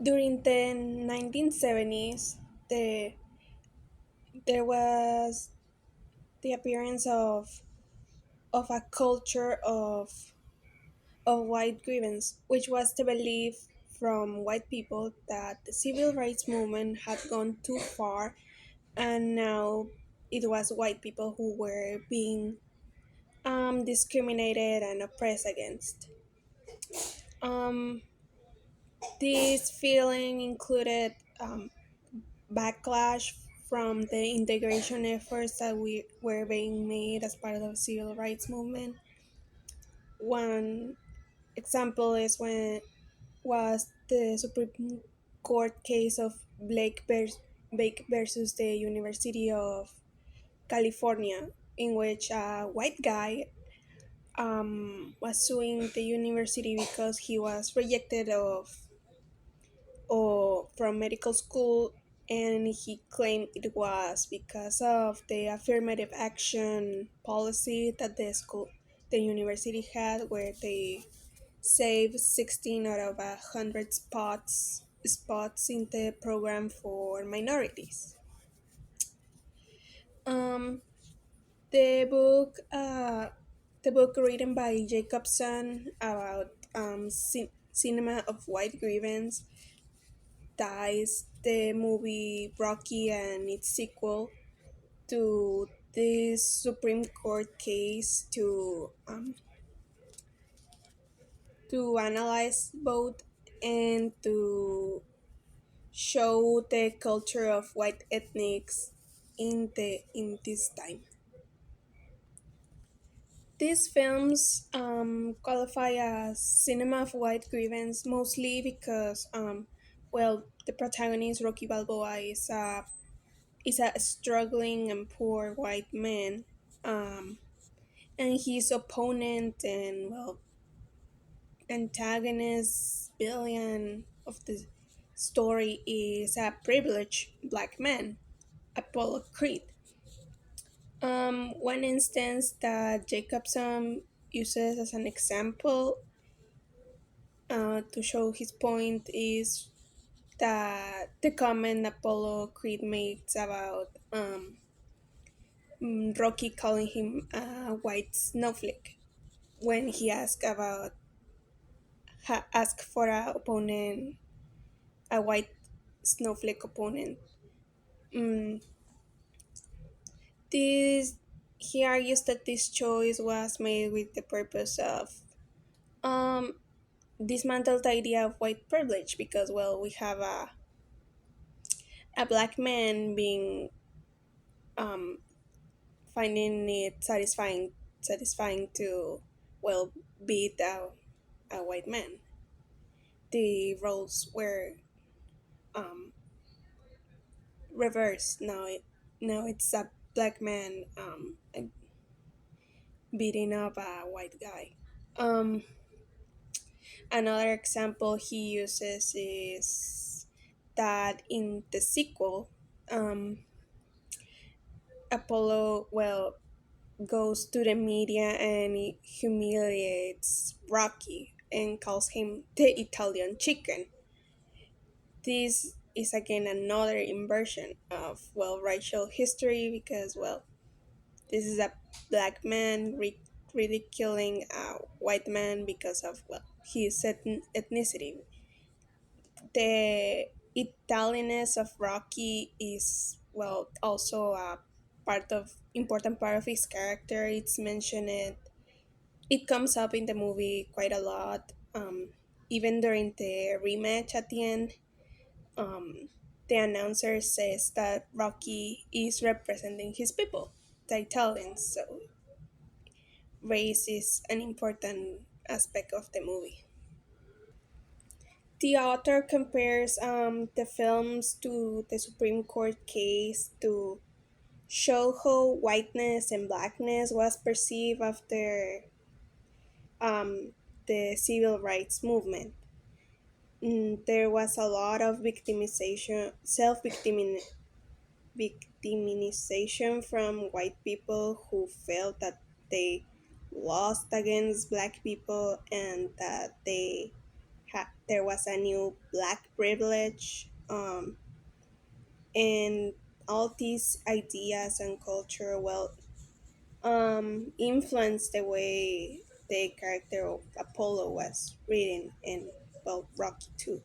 During the 1970s, there was the appearance of a culture of white grievance, which was the belief from white people that the civil rights movement had gone too far, and now it was white people who were being discriminated and oppressed against. Um, this feeling included backlash from the integration efforts that we were being made as part of the civil rights movement. One example is when was the Supreme Court case of Blake versus the University of California, in which a white guy was suing the university because he was rejected of or from medical school, and he claimed it was because of the affirmative action policy that the university had, where they saved 16 out of 100 spots in the program for minorities. um, the book the book written by Jacobson about cinema of white grievance ties the movie Rocky and its sequel to this Supreme Court case to analyze both and to show the culture of white ethnics in this time. These films qualify as cinema of white grievance mostly because, well, the protagonist Rocky Balboa is a struggling and poor white man, and his opponent and well antagonist villain of the story is a privileged black man, Apollo Creed. One instance that Jacobson uses as an example to show his point is that the comment Apollo Creed makes about Rocky calling him a white snowflake when he asked for a white snowflake opponent. Mm, this He argues that this choice was made with the purpose of um, dismantle the idea of white privilege because well we have a black man being um, finding it satisfying to well beat a white man. The roles were um, reversed. Now it's a black man beating up a white guy. Um, Another example he uses is that in the sequel, um, Apollo goes to the media and he humiliates Rocky and calls him the Italian chicken. This is again another inversion of racial history because this is a black man ridiculing a white man because of his ethnicity. The Italianness of Rocky is also a important part of his character. It's mentioned it comes up in the movie quite a lot. Even during the rematch at the end, um, the announcer says that Rocky is representing his people, the Italians. So race is an important aspect of the movie. The author compares the films to the Supreme Court case to show how whiteness and blackness was perceived after um, the civil rights movement. There was a lot of victimization from white people who felt that they lost against black people and that they there was a new black privilege, and all these ideas and culture, well, influenced the way the character of Apollo was written in, well, Rocky 2.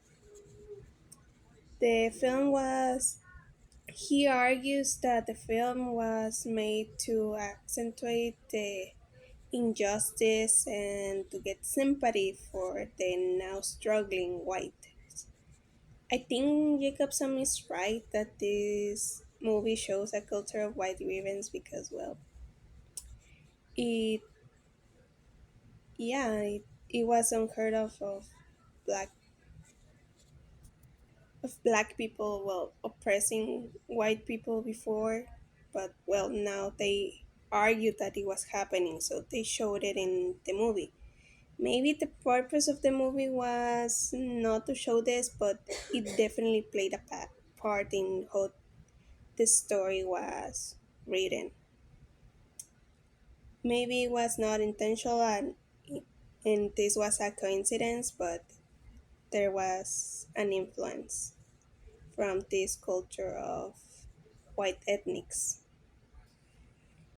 The film was He argues that the film was made to accentuate the injustice and to get sympathy for the now struggling whites. I think Jacobson is right that this movie shows a culture of white grievance because, well, it it was unheard of black black people, well, oppressing white people before, but, well, now they argued that it was happening, so they showed it in the movie. Maybe the purpose of the movie was not to show this, but it definitely played a part in how the story was written. Maybe it was not intentional, and this was a coincidence, but there was an influence from this culture of white ethnics.